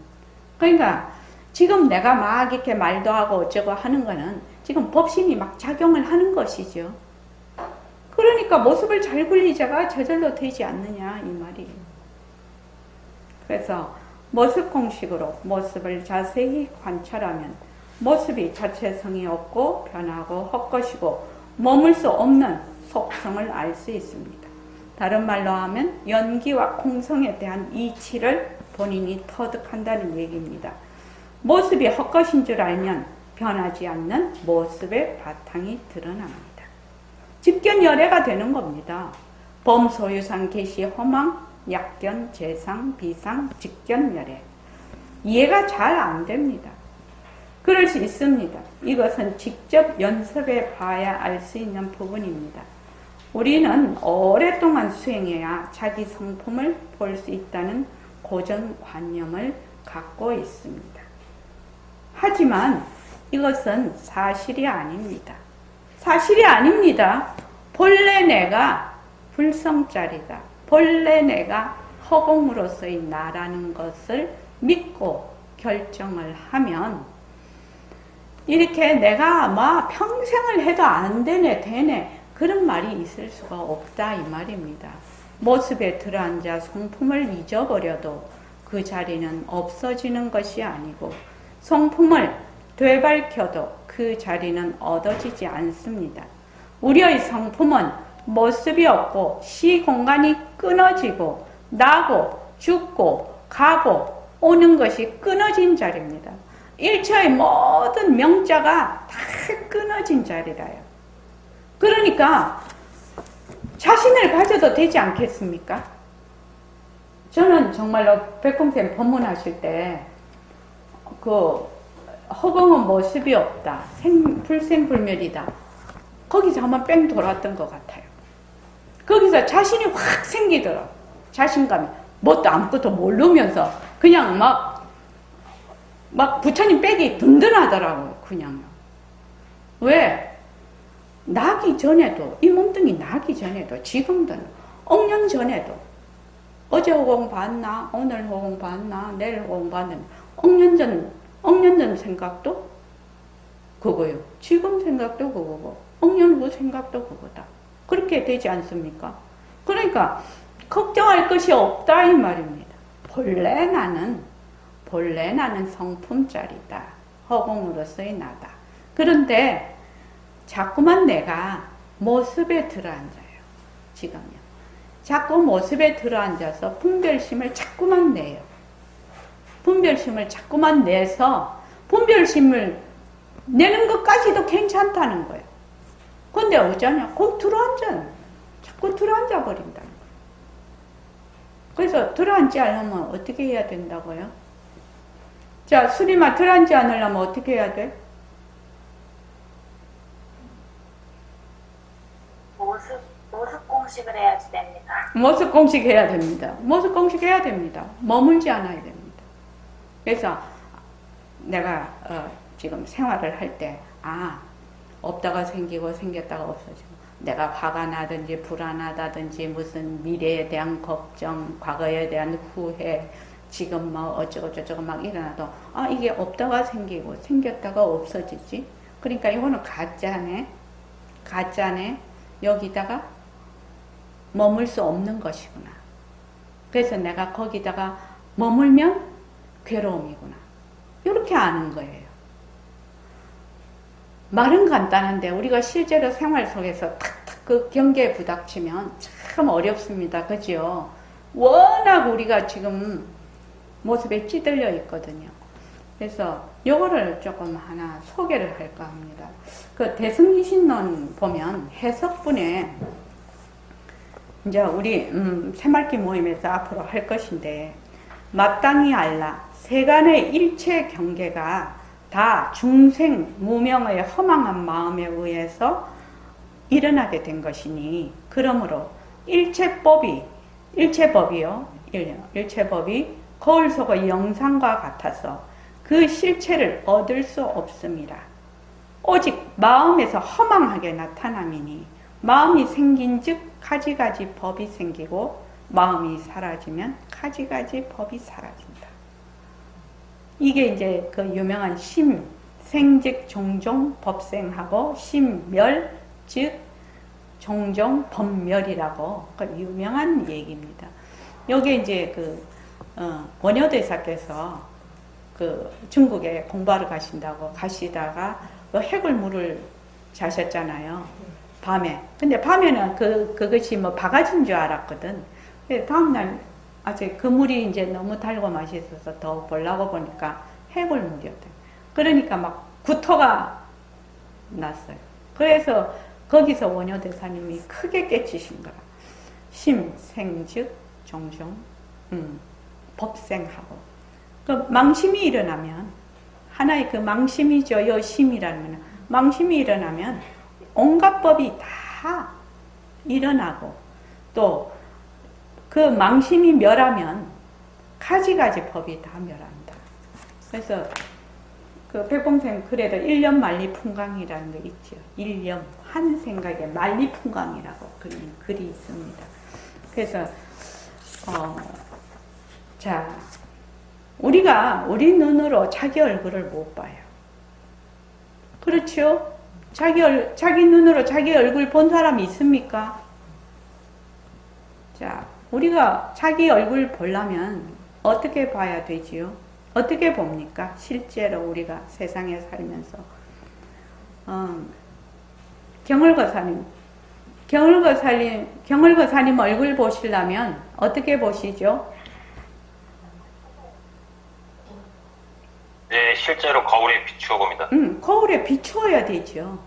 그러니까 지금 내가 막 이렇게 말도 하고 어쩌고 하는 거는 지금 법신이 막 작용을 하는 것이죠. 그러니까 모습을 잘 굴리자가 저절로 되지 않느냐 이 말이에요. 그래서 모습 공식으로 모습을 자세히 관찰하면 모습이 자체성이 없고 변하고 헛것이고 머물 수 없는 속성을 알 수 있습니다. 다른 말로 하면 연기와 공성에 대한 이치를 본인이 터득한다는 얘기입니다. 모습이 헛것인 줄 알면 변하지 않는 모습의 바탕이 드러납니다. 직견열애가 되는 겁니다. 범소유상 개시 허망 약견 재상 비상 직견열애. 이해가 잘 안 됩니다. 그럴 수 있습니다. 이것은 직접 연습해 봐야 알 수 있는 부분입니다. 우리는 오랫동안 수행해야 자기 성품을 볼 수 있다는 고정관념을 갖고 있습니다. 하지만 이것은 사실이 아닙니다. 사실이 아닙니다. 본래 내가 불성짜리다. 본래 내가 허공으로서의 나라는 것을 믿고 결정을 하면 이렇게 내가 막 평생을 해도 안 되네 그런 말이 있을 수가 없다 이 말입니다. 모습에 들어앉아 성품을 잊어버려도 그 자리는 없어지는 것이 아니고 성품을 되밟혀도 그 자리는 얻어지지 않습니다. 우리의 성품은 모습이 없고 시공간이 끊어지고 나고 죽고 가고 오는 것이 끊어진 자리입니다. 일체의 모든 명자가 다 끊어진 자리라요. 그러니까 자신을 가져도 되지 않겠습니까? 저는 정말로 백공쌤 법문하실 때 그 허공은 모습이 없다. 불생불멸이다. 거기서 한번 뺑 돌았던 것 같아요. 거기서 자신이 확 생기더라고요. 자신감이. 뭣도 아무것도 모르면서 그냥 막 부처님 백이 든든하더라고요. 그냥. 왜? 나기 전에도, 이 몸뚱이 나기 전에도, 지금도, 억년 전에도, 어제 허공 봤나, 오늘 허공 봤나, 내일 허공 봤나, 억년 전 생각도 그거요. 지금 생각도 그거고, 억년 후 생각도 그거다. 그렇게 되지 않습니까? 그러니까, 걱정할 것이 없다, 이 말입니다. 본래 나는 성품짜리다. 허공으로서의 나다. 그런데, 자꾸만 내가 모습에 들어앉아요. 지금요. 자꾸 모습에 들어앉아서 분별심을 자꾸만 내요. 분별심을 자꾸만 내서 분별심을 내는 것까지도 괜찮다는 거예요. 근데 어쩌냐? 꼭 들어앉아요. 자꾸 들어앉아 버린다는 거예요. 그래서 들어앉지 않으면 어떻게 해야 된다고요? 자, 수리마 들어앉지 않으려면 어떻게 해야 돼? 모습 공식을 해야지 됩니다. 모습 공식 해야 됩니다. 모습 공식 해야 됩니다. 머물지 않아야 됩니다. 그래서 내가 지금 생활을 할 때 없다가 생기고 생겼다가 없어지고 내가 화가 나든지 불안하다든지 무슨 미래에 대한 걱정, 과거에 대한 후회, 지금 뭐 어쩌고저쩌고 막 일어나도 이게 없다가 생기고 생겼다가 없어지지. 그러니까 이거는 가짜네. 가짜네. 여기다가 머물 수 없는 것이구나. 그래서 내가 거기다가 머물면 괴로움이구나. 이렇게 아는 거예요. 말은 간단한데 우리가 실제로 생활 속에서 탁탁 그 경계에 부닥치면 참 어렵습니다. 그죠? 워낙 우리가 지금 모습에 찌들려 있거든요. 그래서 요거를 조금 하나 소개를 할까 합니다. 그 대승이신론 보면 해석분에 이제 우리 새말기 모임에서 앞으로 할 것인데, 마땅히 알라 세간의 일체 경계가 다 중생 무명의 허망한 마음에 의해서 일어나게 된 것이니, 그러므로 일체법이 거울 속의 영상과 같아서 그 실체를 얻을 수 없습니다. 오직 마음에서 허망하게 나타남이니, 마음이 생긴 즉 가지가지 법이 생기고, 마음이 사라지면 가지가지 법이 사라진다. 이게 이제 그 유명한 심, 생즉 종종 법생하고, 심멸 즉 종종 법멸이라고 그 유명한 얘기입니다. 요게 이제 그 원효대사께서 그 중국에 공부하러 가시다가 그 해골물을 자셨잖아요. 밤에. 근데 밤에는 그것이 뭐 바가지인 줄 알았거든. 다음날 아직 그 물이 이제 너무 달고 맛있어서 더 보려고 보니까 해골물이었대. 그러니까 막 구토가 났어요. 그래서 거기서 원효대사님이 크게 깨치신 거라. 심, 생, 즉, 종종, 법생하고. 그 망심이 일어나면, 하나의 그 망심이죠. 여심이라는 망심이 일어나면 온갖 법이 다 일어나고, 또 그 망심이 멸하면 가지가지 법이 다 멸한다. 그래서 그 백범생 글에도 일념 만리풍강이라는 게 있죠. 일념, 한 생각에 만리풍강이라고 그린 글이 있습니다. 그래서 자, 우리가 우리 눈으로 자기 얼굴을 못 봐요. 그렇죠? 자기 눈으로 자기 얼굴 본 사람이 있습니까? 자, 우리가 자기 얼굴 보려면 어떻게 봐야 되지요? 어떻게 봅니까? 실제로 우리가 세상에 살면서. 경을거사님 얼굴 보시려면 어떻게 보시죠? 네, 실제로 거울에 비추어 봅니다. 거울에 비추어야 되죠.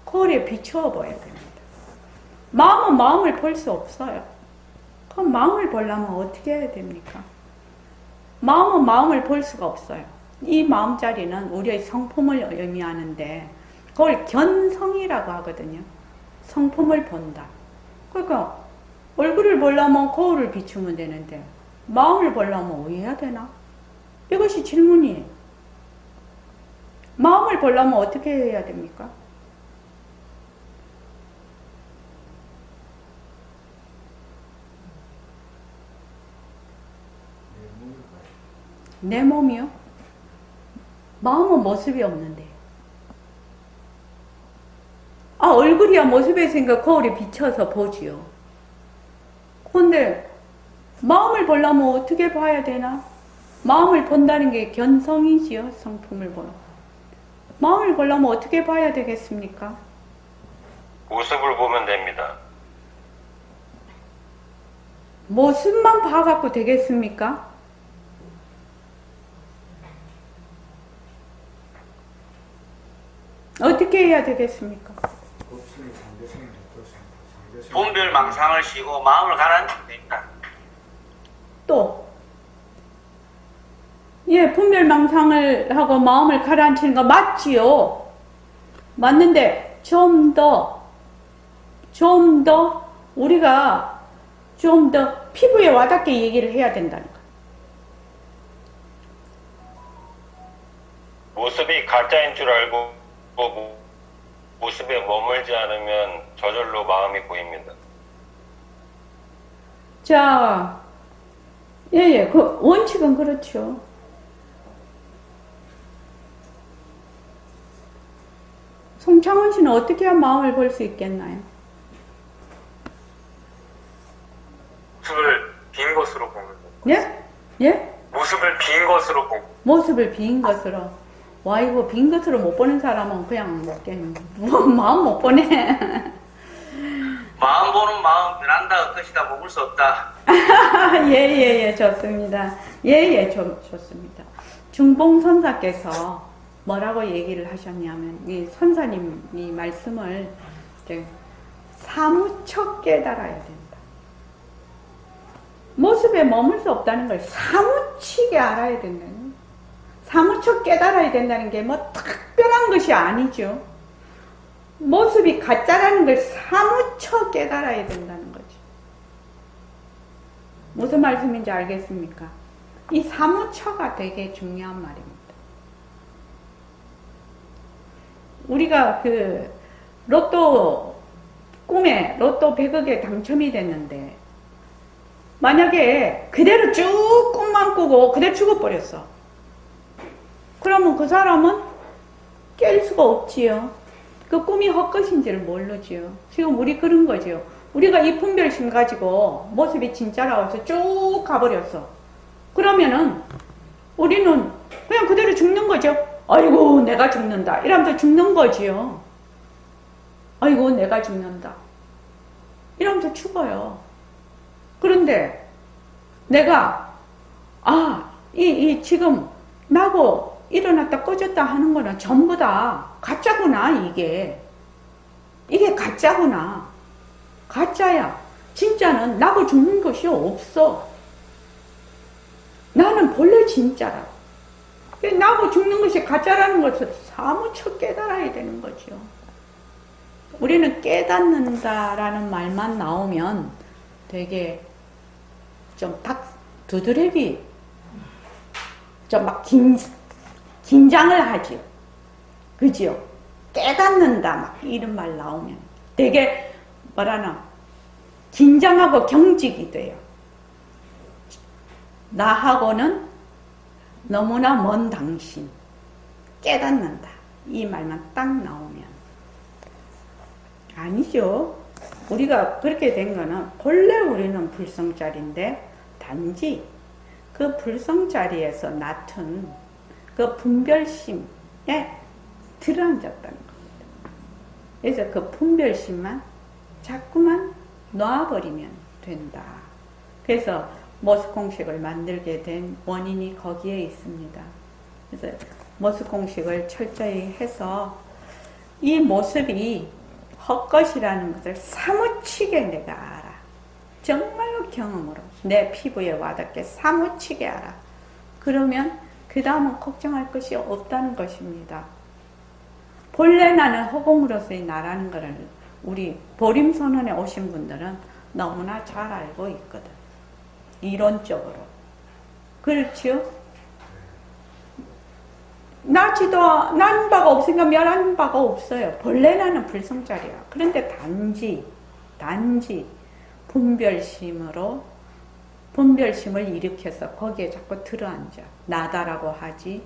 거울에 비추어 봐야 됩니다. 마음은 마음을 볼 수 없어요. 그럼 마음을 보려면 어떻게 해야 됩니까? 마음은 마음을 볼 수가 없어요. 이 마음자리는 우리의 성품을 의미하는데, 그걸 견성이라고 하거든요. 성품을 본다. 그러니까 얼굴을 보려면 거울을 비추면 되는데, 마음을 보려면 어떻게 해야 되나? 이것이 질문이에요. 마음을 보려면 어떻게 해야 됩니까? 내 몸이요? 마음은 모습이 없는데. 얼굴이야 모습이 있으니까 거울에 비춰서 보지요. 근데 마음을 보려면 어떻게 봐야 되나? 마음을 본다는 게 견성이지요. 성품을 보는. 마음을 보려면 어떻게 봐야 되겠습니까? 모습을 보면 됩니다. 모습만 봐갖고 되겠습니까? 어떻게 해야 되겠습니까? 분별 망상을 쉬고 마음을 가라앉히면 됩니다. 또, 분별망상을 하고 마음을 가라앉히는 거 맞지요? 맞는데, 좀 더, 우리가 좀 더 피부에 와닿게 얘기를 해야 된다는 거. 모습이 가짜인 줄 알고 모습에 머물지 않으면 저절로 마음이 보입니다. 자, 예, 그 원칙은 그렇죠. 송창원 씨는 어떻게 해야 마음을 볼 수 있겠나요? 모습을 빈 것으로 보는 거. 예? 예? 모습을 빈 것으로 보고. 모습을 빈 것으로. 와, 이거 빈 것으로 못 보는 사람은 그냥 마음 못 보네. 마음 보는 마음 변한다 것이다 먹을 수 없다. 예, 좋습니다. 예, 좋습니다. 중봉 선사께서 뭐라고 얘기를 하셨냐면, 이 선사님이 말씀을 이제 사무쳐 깨달아야 된다. 모습에 머물 수 없다는 걸 사무치게 알아야 된다는 거예요. 사무쳐 깨달아야 된다는 게 뭐 특별한 것이 아니죠. 모습이 가짜라는 걸 사무쳐 깨달아야 된다는 거죠. 무슨 말씀인지 알겠습니까? 이 사무쳐가 되게 중요한 말입니다. 우리가 그 꿈에 로또 100억에 당첨이 됐는데, 만약에 그대로 쭉 꿈만 꾸고 그대로 죽어버렸어. 그러면 그 사람은 깰 수가 없지요. 그 꿈이 헛것인지를 모르지요. 지금 우리 그런 거지요. 우리가 이 분별심 가지고 모습이 진짜라고 해서 쭉 가버렸어. 그러면은 우리는 그냥 그대로 죽는 거죠. 아이고 내가 죽는다 이러면서 죽는 거지요. 아이고 내가 죽는다 이러면서 죽어요. 그런데 내가 이 지금 나고 일어났다 꺼졌다 하는 거는 전부 다 가짜구나. 이게 가짜구나. 가짜야. 진짜는 나고 죽는 것이 없어. 나는 본래 진짜라. 나고 죽는 것이 가짜라는 것을 사무쳐 깨달아야 되는 거죠. 우리는 깨닫는다라는 말만 나오면 되게 좀 두드러기 좀 막 긴장을 하죠. 그죠? 깨닫는다 막 이런 말 나오면 되게 긴장하고 경직이 돼요. 나하고는 너무나 먼 당신 깨닫는다 이 말만 딱 나오면 아니죠. 우리가 그렇게 된 거는 본래 우리는 불성자리인데 단지 그 불성자리에서 낳은 그 분별심에 들어앉았다는 겁니다. 그래서 그 분별심만 자꾸만 놔버리면 된다. 그래서 모습공식을 만들게 된 원인이 거기에 있습니다. 그래서 모습공식을 철저히 해서 이 모습이 헛것이라는 것을 사무치게 내가 알아. 정말로 경험으로 내 피부에 와닿게 사무치게 알아. 그러면 그 다음은 걱정할 것이 없다는 것입니다. 본래 나는 허공으로서의 나라는 것을 우리 보림선언에 오신 분들은 너무나 잘 알고 있거든. 이론적으로. 그렇죠? 난 바가 없으니까 멸한 바가 없어요. 본래 나는 불성자리야. 그런데 단지 분별심을 일으켜서 거기에 자꾸 들어앉아. 나다라고 하지,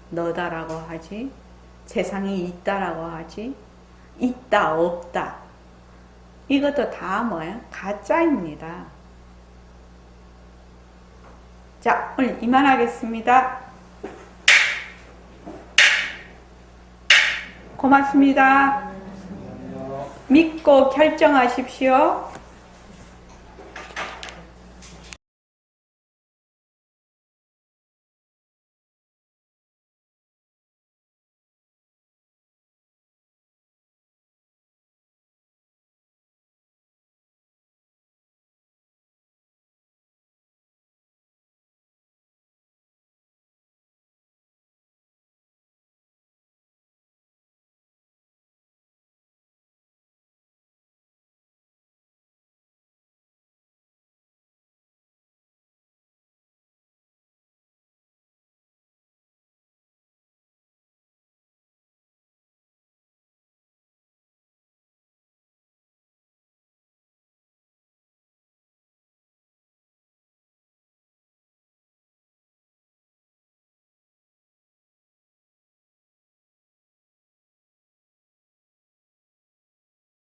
너다라고 하지, 세상이 있다라고 하지, 있다, 없다. 이것도 다 뭐야? 가짜입니다. 자, 오늘 이만하겠습니다. 고맙습니다. 믿고 결정하십시오.